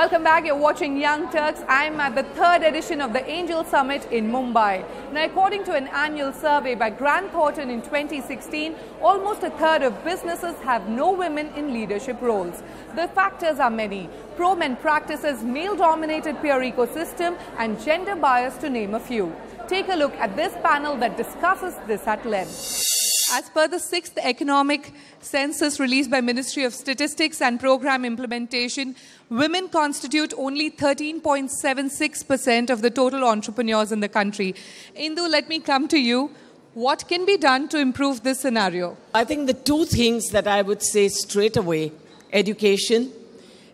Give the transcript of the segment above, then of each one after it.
Welcome back. You're watching Young Turks. I'm at the third edition of the Angel Summit in Mumbai. Now, according to an annual survey by Grant Thornton in 2016, almost a third of businesses have no women in leadership roles. The factors are many. Pro-men practices, male-dominated peer ecosystem and gender bias, to name a few. Take a look at this panel that discusses this at length. As per the 6th Economic Census released by Ministry of Statistics and Program Implementation, women constitute only 13.76% of the total entrepreneurs in the country. Indu, let me come to you. What can be done to improve this scenario? I think the two things that I would say straight away: education.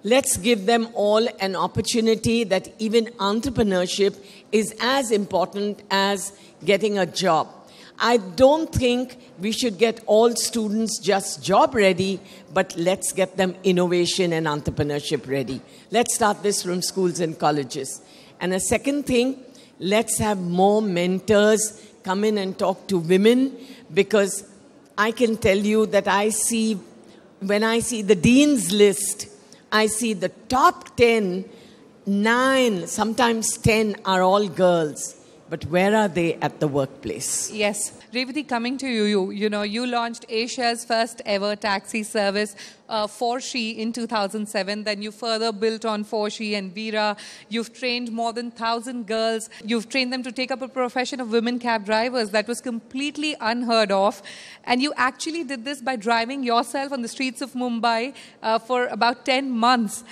Let's give them all an opportunity that even entrepreneurship is as important as getting a job. I don't think we should get all students just job ready, but let's get them innovation and entrepreneurship ready. Let's start this from schools and colleges. And a second thing, let's have more mentors come in and talk to women, because I can tell you that when I see the dean's list, I see the top 10, 9, sometimes 10 are all girls. But where are they at the workplace? Yes. Revati, coming to you, you launched Asia's first ever taxi service, 4She, in 2007. Then you further built on 4She and Veera. You've trained more than 1,000 girls. You've trained them to take up a profession of women cab drivers that was completely unheard of. And you actually did this by driving yourself on the streets of Mumbai for about 10 months.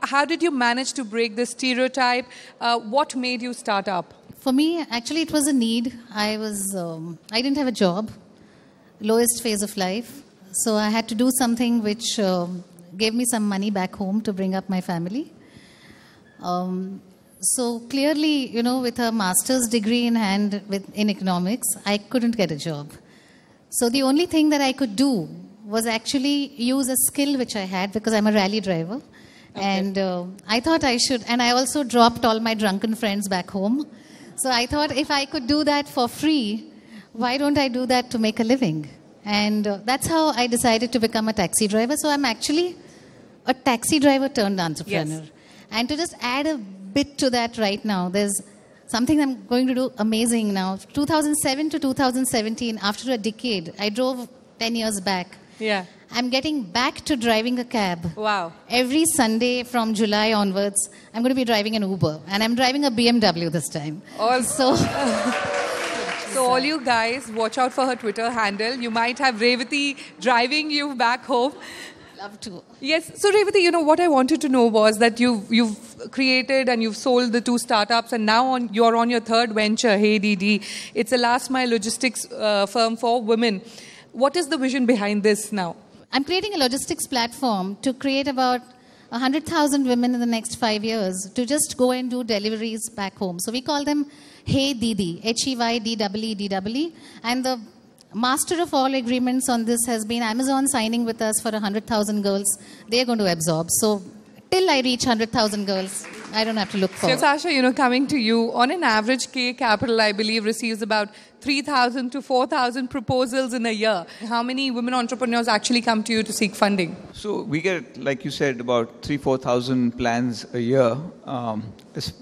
How did you manage to break this stereotype? What made you start up? For me, actually, it was a need. I didn't have a job, lowest phase of life. So I had to do something which gave me some money back home to bring up my family. So clearly, with a master's degree in hand in economics, I couldn't get a job. So the only thing that I could do was actually use a skill which I had, because I'm a rally driver. Okay. And I thought I should, and I also dropped all my drunken friends back home. So I thought, if I could do that for free, why don't I do that to make a living? And that's how I decided to become a taxi driver. So I'm actually a taxi driver turned entrepreneur. Yes. And to just add a bit to that right now, there's something I'm going to do amazing now. 2007 to 2017, after a decade, I drove 10 years back. Yeah. I'm getting back to driving a cab. Wow. Every Sunday from July onwards, I'm going to be driving an Uber. And I'm driving a BMW this time. Also, so all you guys, watch out for her Twitter handle. You might have Revati driving you back home. Love to. Yes. So Revati, what I wanted to know was that you've created and you've sold the 2 startups, and now you're on your third venture, Hey DD. It's a last mile logistics firm for women. What is the vision behind this now? I'm creating a logistics platform to create about 100,000 women in the next 5 years to just go and do deliveries back home. So we call them Hey Didi, HEYDEEDEE. And the master of all agreements on this has been Amazon signing with us for 100,000 girls. They're going to absorb. So till I reach 100,000 girls, I don't have to look for. So Sasha, coming to you, on an average, K Capital, I believe, receives about 3,000 to 4,000 proposals in a year. How many women entrepreneurs actually come to you to seek funding? So we get, like you said, about 3,000-4,000 plans a year.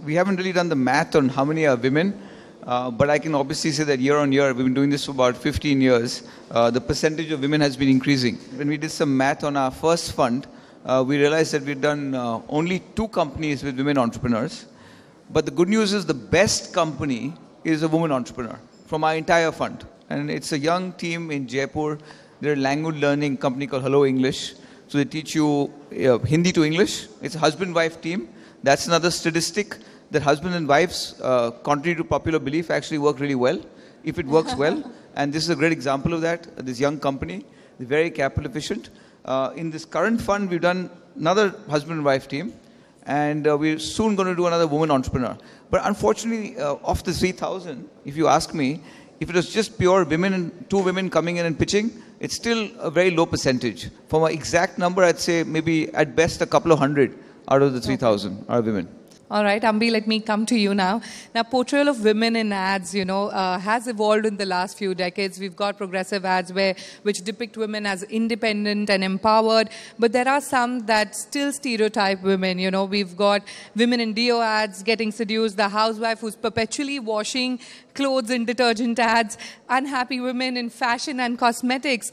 We haven't really done the math on how many are women, but I can obviously say that year on year, we've been doing this for about 15 years. The percentage of women has been increasing. When we did some math on our first fund, we realized that we've done only 2 companies with women entrepreneurs. But the good news is the best company is a woman entrepreneur from our entire fund. And it's a young team in Jaipur. They're a language learning company called Hello English. So they teach you Hindi to English. It's a husband-wife team. That's another statistic, that husband and wives, contrary to popular belief, actually work really well, if it works well. And this is a great example of that. This young company, they're very capital efficient. In this current fund, we've done another husband and wife team, and we're soon going to do another woman entrepreneur. But unfortunately, of the 3,000, if you ask me, if it was just pure women and 2 women coming in and pitching, it's still a very low percentage. From an exact number, I'd say maybe at best a couple of hundred out of the 3,000 are women. All right, Ambi, let me come to you now. Now, portrayal of women in ads, has evolved in the last few decades. We've got progressive ads which depict women as independent and empowered, but there are some that still stereotype women. We've got women in deo ads getting seduced, the housewife who's perpetually washing clothes in detergent ads, unhappy women in fashion and cosmetics.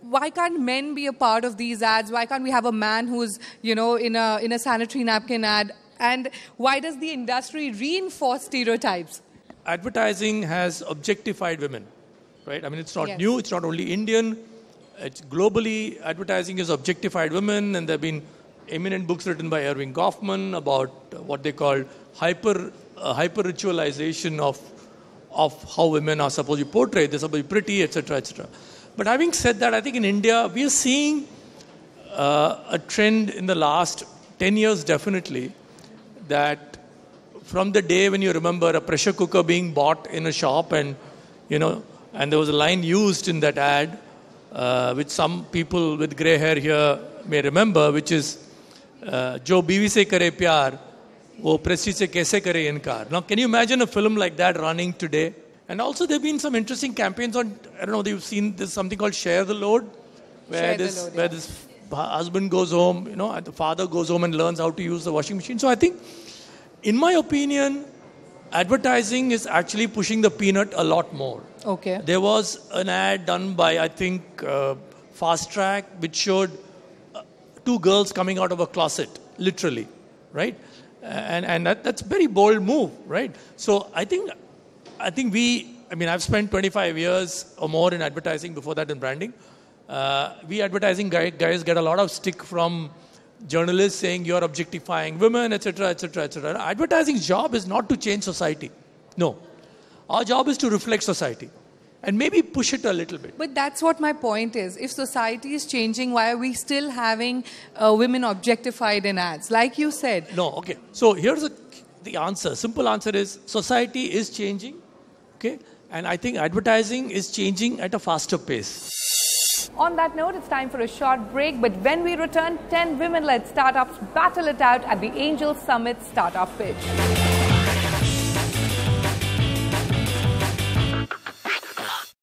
Why can't men be a part of these ads? Why can't we have a man who's, in a sanitary napkin ad? And why does the industry reinforce stereotypes? Advertising has objectified women, right? I mean, it's not new. It's not only Indian. It's globally, advertising has objectified women. And there have been eminent books written by Erving Goffman about what they call hyper-ritualization of how women are supposed to be portrayed. They're supposed to be pretty, etc., etc. But having said that, I think in India, we are seeing a trend in the last 10 years, definitely, that from the day when you remember a pressure cooker being bought in a shop and there was a line used in that ad, which some people with grey hair here may remember, which is, Jo biwi se kare pyar, wo prestige se kaise kare inkar. Now, can you imagine a film like that running today? And also there have been some interesting campaigns on, I don't know, you've seen this something called Share the Load, where this husband goes home, and the father goes home and learns how to use the washing machine. So I think, in my opinion, advertising is actually pushing the peanut a lot more. Okay. There was an ad done by, I think, Fast Track, which showed two girls coming out of a closet, literally, right? And that's a very bold move, right? So I think I've spent 25 years or more in advertising, before that in branding. We advertising guys get a lot of stick from journalists saying you're objectifying women, etc., etc., etc. Advertising's job is not to change society. No. Our job is to reflect society and maybe push it a little bit. But that's what my point is. If society is changing, why are we still having women objectified in ads? Like you said. No, okay. So here's the answer. Simple answer is society is changing. Okay. And I think advertising is changing at a faster pace. On that note, it's time for a short break. But when we return, 10 women-led startups battle it out at the Angel Summit Startup Pitch.